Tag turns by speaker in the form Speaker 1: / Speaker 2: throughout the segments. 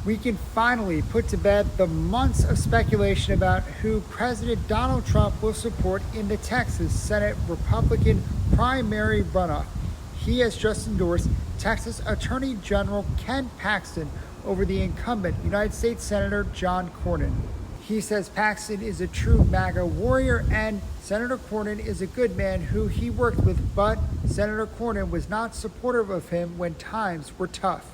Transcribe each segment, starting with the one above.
Speaker 1: We can finally put to bed the months of speculation about who President Donald Trump will support in the Texas Senate Republican primary runoff. He has just endorsed Texas Attorney General Ken Paxton over the incumbent United States Senator John Cornyn. He says Paxton is a true MAGA warrior and Senator Cornyn is a good man who he worked with, but Senator Cornyn was not supportive of him when times were tough.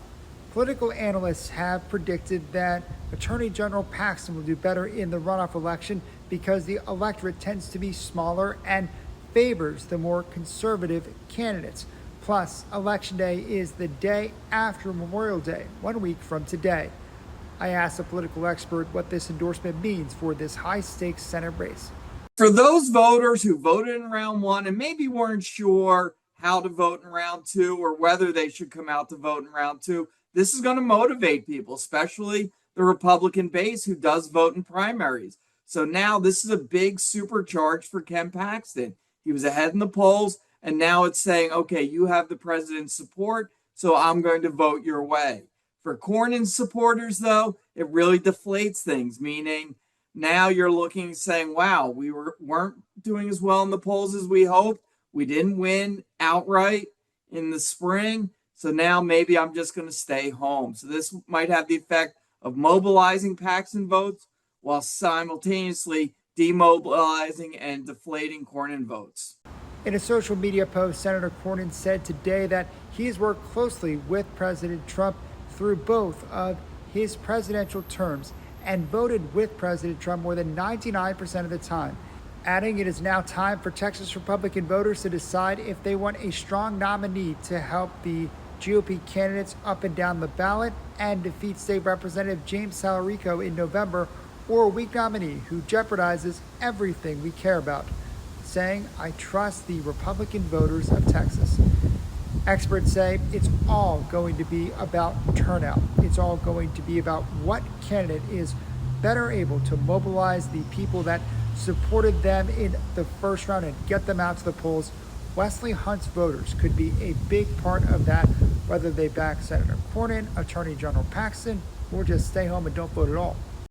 Speaker 1: Political analysts have predicted that Attorney General Paxton will do better in the runoff election because the electorate tends to be smaller and favors the more conservative candidates. Plus, Election Day is the day after Memorial Day, 1 week from today. I asked a political expert what this endorsement means for this high-stakes Senate race.
Speaker 2: For those voters who voted in round one and maybe weren't sure how to vote in round two or whether they should come out to vote in round two, this is going to motivate people, especially the Republican base who does vote in primaries. So now this is a big supercharge for Ken Paxton. He was ahead in the polls, and now it's saying, okay, you have the president's support, so I'm going to vote your way. For Cornyn's supporters, though, it really deflates things, meaning now you're looking saying, wow, we weren't doing as well in the polls as we hoped. We didn't win outright in the spring. So now maybe I'm just going to stay home. So this might have the effect of mobilizing Paxton votes while simultaneously demobilizing and deflating Cornyn votes.
Speaker 1: In a social media post, Senator Cornyn said today that he has worked closely with President Trump through both of his presidential terms and voted with President Trump more than 99% of the time, adding it is now time for Texas Republican voters to decide if they want a strong nominee to help the GOP candidates up and down the ballot and defeat State Representative James Salarico in November, or a weak nominee who jeopardizes everything we care about, saying, I trust the Republican voters of Texas. Experts say it's all going to be about turnout. It's all going to be about what candidate is better able to mobilize the people that supported them in the first round and get them out to the polls. Wesley Hunt's voters could be a big part of that, whether they back Senator Cornyn, Attorney General Paxton, or just stay home and don't vote at all.